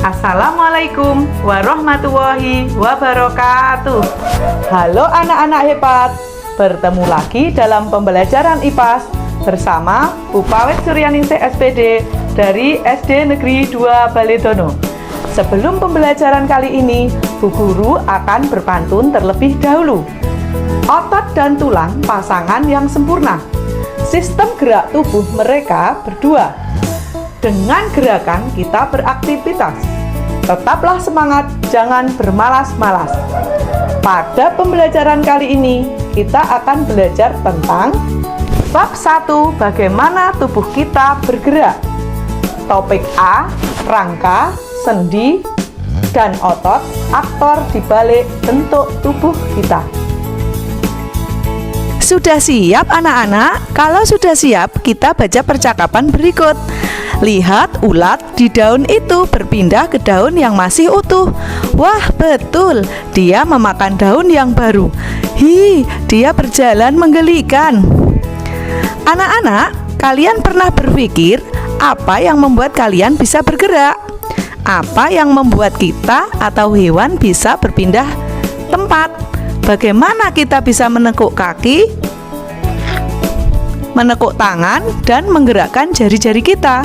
Assalamualaikum warahmatullahi wabarakatuh. Halo anak-anak hebat, bertemu lagi dalam pembelajaran IPAS bersama Bu Pawet Suryaningsih SPD dari SD Negeri 2 Baledono. Sebelum pembelajaran kali ini, Bu Guru akan berpantun terlebih dahulu. Otot dan tulang pasangan yang sempurna. Sistem gerak tubuh mereka berdua. Dengan gerakan kita beraktivitas. Tetaplah semangat, jangan bermalas-malas. Pada pembelajaran kali ini, kita akan belajar tentang bab 1, bagaimana tubuh kita bergerak. Topik A, rangka, sendi, dan otot, aktor di balik bentuk tubuh kita. Sudah siap anak-anak? Kalau sudah siap, kita baca percakapan berikut. Lihat ulat di daun itu berpindah ke daun yang masih utuh. Wah, betul, dia memakan daun yang baru. Hi, dia berjalan menggelikan. Anak-anak, kalian pernah berpikir apa yang membuat kalian bisa bergerak? Apa yang membuat kita atau hewan bisa berpindah tempat? Bagaimana kita bisa menekuk kaki, menekuk tangan, dan menggerakkan jari-jari kita?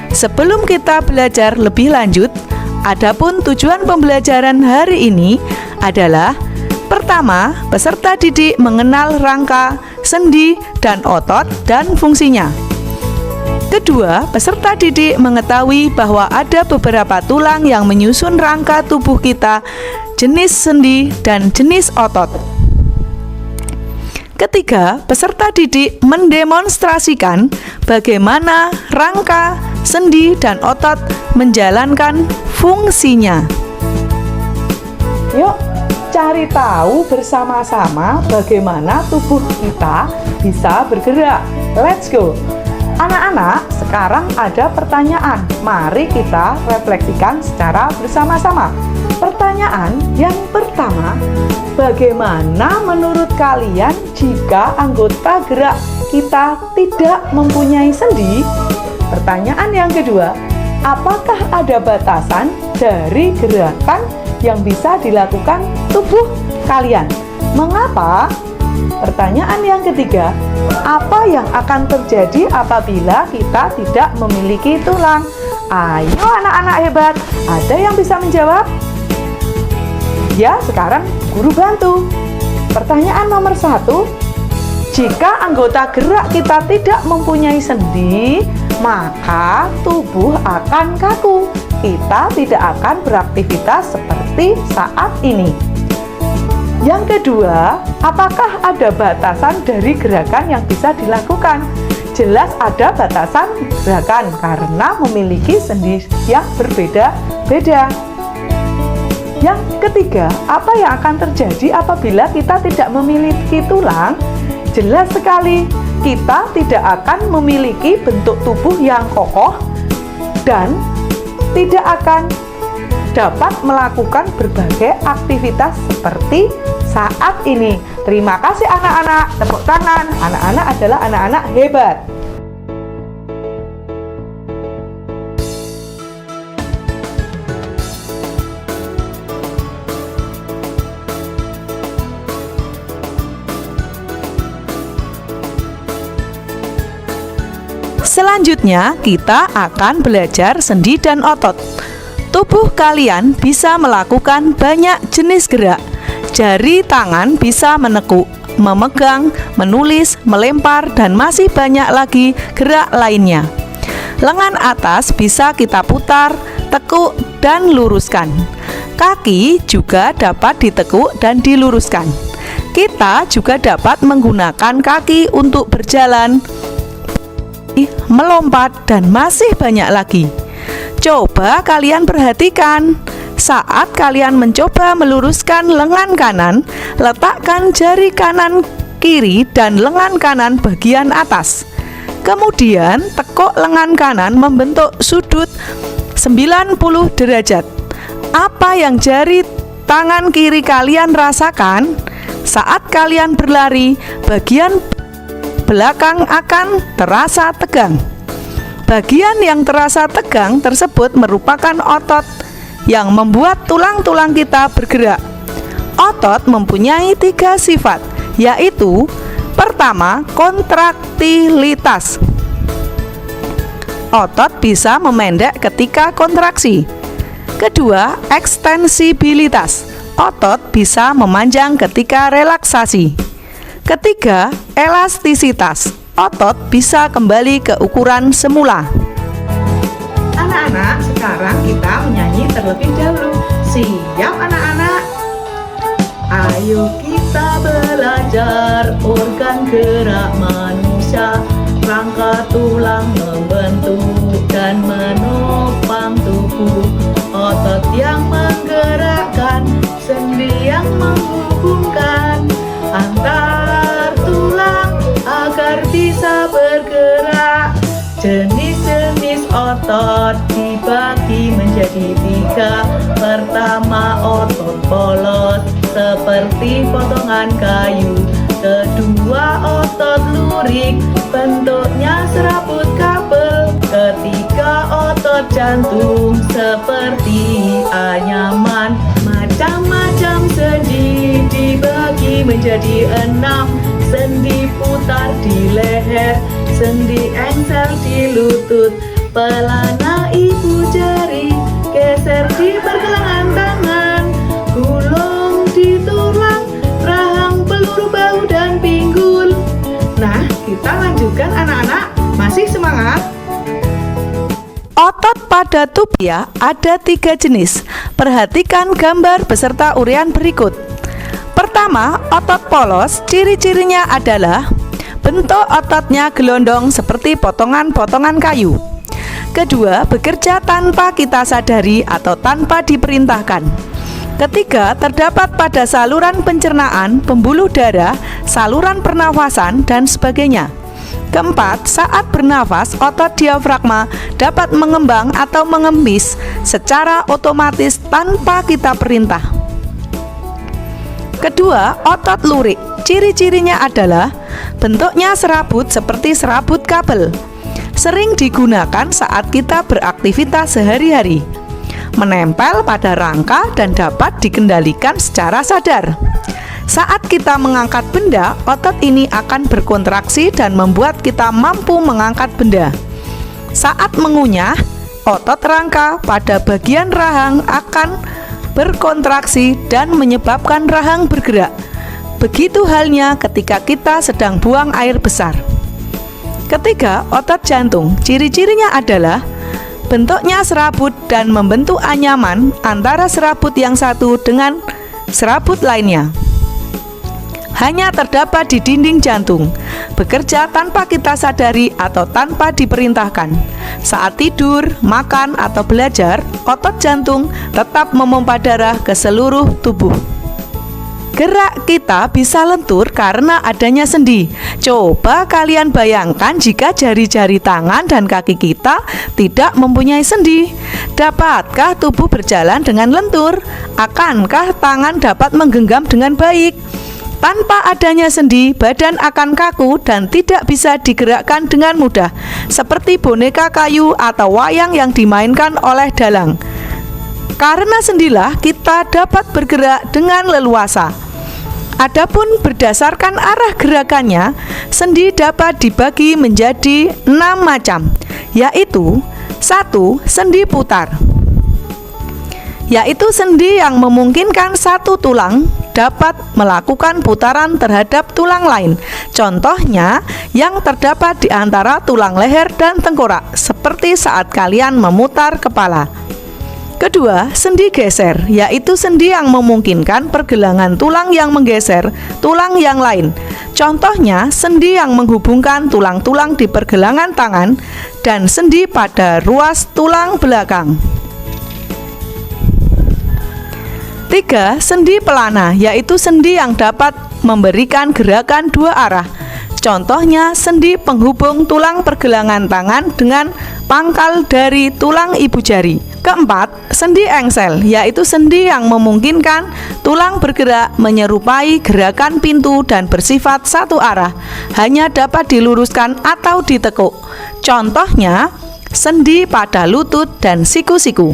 Sebelum kita belajar lebih lanjut, adapun tujuan pembelajaran hari ini adalah: pertama, peserta didik mengenal rangka, sendi, dan otot dan fungsinya. Kedua, peserta didik mengetahui bahwa ada beberapa tulang yang menyusun rangka tubuh kita, jenis sendi, dan jenis otot. Ketiga, peserta didik mendemonstrasikan bagaimana rangka, sendi, dan otot menjalankan fungsinya. Yuk, cari tahu bersama-sama bagaimana tubuh kita bisa bergerak. Let's go! Anak-anak, sekarang ada pertanyaan. Mari kita refleksikan secara bersama-sama. Pertanyaan yang pertama, bagaimana menurut kalian jika anggota gerak kita tidak mempunyai sendi? Pertanyaan yang kedua, apakah ada batasan dari gerakan yang bisa dilakukan tubuh kalian? Mengapa? Pertanyaan yang ketiga, apa yang akan terjadi apabila kita tidak memiliki tulang? Ayo anak-anak hebat, ada yang bisa menjawab? Ya, sekarang guru bantu. Pertanyaan nomor 1, jika anggota gerak kita tidak mempunyai sendi, maka tubuh akan kaku. Kita tidak akan beraktivitas seperti saat ini. Yang kedua, apakah ada batasan dari gerakan yang bisa dilakukan? Jelas ada batasan gerakan karena memiliki sendi yang berbeda-beda. Yang ketiga, apa yang akan terjadi apabila kita tidak memiliki tulang? Jelas sekali, kita tidak akan memiliki bentuk tubuh yang kokoh dan tidak akan dapat melakukan berbagai aktivitas seperti saat ini. Terima kasih anak-anak, tepuk tangan. Anak-anak adalah anak-anak hebat. Selanjutnya, kita akan belajar sendi dan otot. Tubuh kalian bisa melakukan banyak jenis gerak. Jari tangan bisa menekuk, memegang, menulis, melempar, dan masih banyak lagi gerak lainnya. Lengan atas bisa kita putar, tekuk, dan luruskan. Kaki juga dapat ditekuk dan diluruskan. Kita juga dapat menggunakan kaki untuk berjalan, melompat, dan masih banyak lagi. Coba kalian perhatikan. Saat kalian mencoba meluruskan lengan kanan, letakkan jari kanan kiri dan lengan kanan bagian atas. Kemudian tekuk lengan kanan membentuk sudut 90 derajat. Apa yang jari tangan kiri kalian rasakan? Saat kalian berlari, bagian belakang akan terasa tegang. Bagian yang terasa tegang tersebut merupakan otot yang membuat tulang-tulang kita bergerak. Otot mempunyai 3 sifat, yaitu pertama, kontraktilitas. Otot bisa memendek ketika kontraksi. Kedua, ekstensibilitas. Otot bisa memanjang ketika relaksasi. Ketiga, elastisitas. Otot bisa kembali ke ukuran semula. Anak-anak, sekarang kita menyanyi terlebih dahulu. Siap anak-anak? Ayo kita belajar organ gerak manusia. Rangka tulang membentuk dan menopang tubuh. Otot yang menggerakkan, sendi yang menghubungkan antar tulang agar bisa bergerak. Jenis-jenis otot dibagi menjadi 3. Pertama, otot polos seperti potongan kayu. Kedua, otot lurik, bentuknya serabut kabel. Ketiga, otot jantung seperti anyaman. Macam-macam sendi dibagi menjadi 6. Sendi putar di leher, sendi engsel di lutut, pelana ibu jari geser di pergelangan tangan, gulung di tulang, rahang, peluru bahu dan pinggul. Nah, kita lanjutkan anak-anak. Masih semangat? Otot pada tubuh ada 3 jenis. Perhatikan gambar beserta uraian berikut. Pertama, otot polos. Ciri-cirinya adalah bentuk ototnya gelondong seperti potongan-potongan kayu. Kedua, bekerja tanpa kita sadari atau tanpa diperintahkan. Ketiga, terdapat pada saluran pencernaan, pembuluh darah, saluran pernafasan, dan sebagainya. Keempat, saat bernafas, otot diafragma dapat mengembang atau mengemis secara otomatis tanpa kita perintah. Kedua, otot lurik. Ciri-cirinya adalah bentuknya serabut seperti serabut kabel. Sering digunakan saat kita beraktivitas sehari-hari. Menempel pada rangka dan dapat dikendalikan secara sadar. Saat kita mengangkat benda, otot ini akan berkontraksi dan membuat kita mampu mengangkat benda. Saat mengunyah, otot rangka pada bagian rahang akan berkontraksi dan menyebabkan rahang bergerak. Begitu halnya ketika kita sedang buang air besar. Ketiga, otot jantung. Ciri-cirinya adalah bentuknya serabut dan membentuk anyaman antara serabut yang satu dengan serabut lainnya. Hanya terdapat di dinding jantung, bekerja tanpa kita sadari atau tanpa diperintahkan. Saat tidur, makan, atau belajar, otot jantung tetap memompa darah ke seluruh tubuh. Gerak kita bisa lentur karena adanya sendi. Coba kalian bayangkan jika jari-jari tangan dan kaki kita tidak mempunyai sendi. Dapatkah tubuh berjalan dengan lentur? Akankah tangan dapat menggenggam dengan baik? Tanpa adanya sendi, badan akan kaku dan tidak bisa digerakkan dengan mudah, seperti boneka kayu atau wayang yang dimainkan oleh dalang. Karena sendilah kita dapat bergerak dengan leluasa. Adapun berdasarkan arah gerakannya, sendi dapat dibagi menjadi 6 macam, yaitu 1. Sendi putar, yaitu sendi yang memungkinkan satu tulang dapat melakukan putaran terhadap tulang lain. Contohnya yang terdapat di antara tulang leher dan tengkorak, seperti saat kalian memutar kepala. Kedua, sendi geser, yaitu sendi yang memungkinkan pergelangan tulang yang menggeser tulang yang lain. Contohnya, sendi yang menghubungkan tulang-tulang di pergelangan tangan dan sendi pada ruas tulang belakang. 3. Sendi pelana, yaitu sendi yang dapat memberikan gerakan 2 arah. Contohnya, sendi penghubung tulang pergelangan tangan dengan pangkal dari tulang ibu jari. Keempat, sendi engsel, yaitu sendi yang memungkinkan tulang bergerak menyerupai gerakan pintu dan bersifat satu arah, hanya dapat diluruskan atau ditekuk. Contohnya, sendi pada lutut dan siku-siku.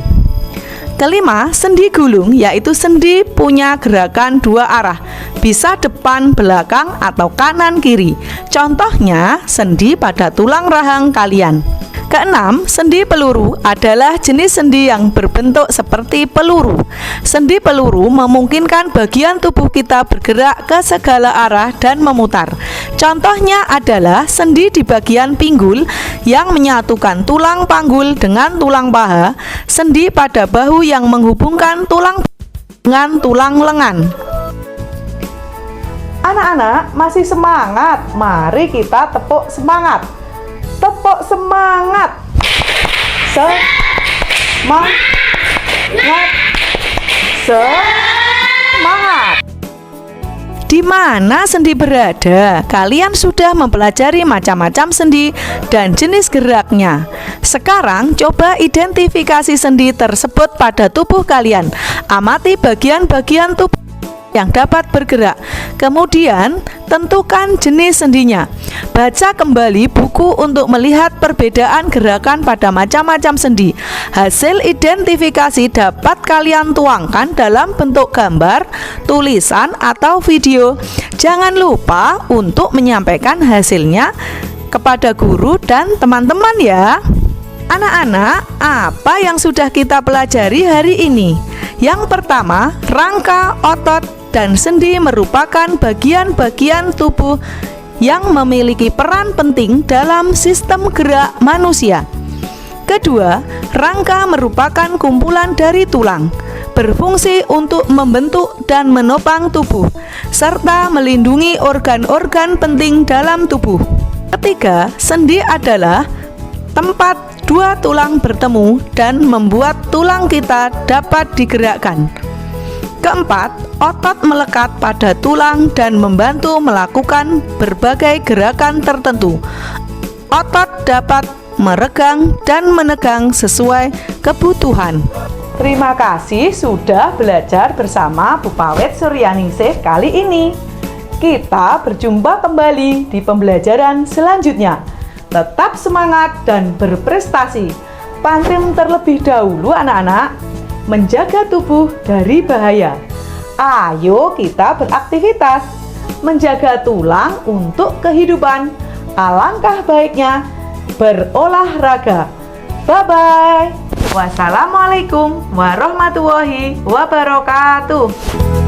Kelima, sendi gulung, yaitu sendi punya gerakan dua arah, bisa depan, belakang, atau kanan, kiri. Contohnya, sendi pada tulang rahang kalian. Keenam, sendi peluru adalah jenis sendi yang berbentuk seperti peluru. Sendi peluru memungkinkan bagian tubuh kita bergerak ke segala arah dan memutar. Contohnya adalah sendi di bagian pinggul yang menyatukan tulang panggul dengan tulang paha, sendi pada bahu yang menghubungkan tulang dengan tulang lengan. Anak-anak masih semangat? Mari kita tepuk semangat. Tepuk semangat. Semangat. Semangat. Di mana sendi berada? Kalian sudah mempelajari macam-macam sendi dan jenis geraknya. Sekarang coba identifikasi sendi tersebut pada tubuh kalian. Amati bagian-bagian tubuh yang dapat bergerak. Kemudian tentukan jenis sendinya. Baca kembali buku untuk melihat perbedaan gerakan pada macam-macam sendi. Hasil identifikasi dapat kalian tuangkan dalam bentuk gambar, tulisan, atau video. Jangan lupa untuk menyampaikan hasilnya kepada guru dan teman-teman ya. Anak-anak, apa yang sudah kita pelajari hari ini? Yang pertama, rangka, otot, dan sendi merupakan bagian-bagian tubuh yang memiliki peran penting dalam sistem gerak manusia. Kedua, rangka merupakan kumpulan dari tulang, berfungsi untuk membentuk dan menopang tubuh, serta melindungi organ-organ penting dalam tubuh. Ketiga, sendi adalah tempat dua tulang bertemu dan membuat tulang kita dapat digerakkan. Keempat, otot melekat pada tulang dan membantu melakukan berbagai gerakan tertentu. Otot dapat meregang dan menegang sesuai kebutuhan. Terima kasih sudah belajar bersama Bu Pawet Suryaningsih kali ini. Kita berjumpa kembali di pembelajaran selanjutnya. Tetap semangat dan berprestasi. Pantun terlebih dahulu anak-anak, menjaga tubuh dari bahaya. Ayo kita beraktivitas, menjaga tulang untuk kehidupan. Alangkah baiknya berolahraga. Bye-bye. Wassalamualaikum warahmatullahi wabarakatuh.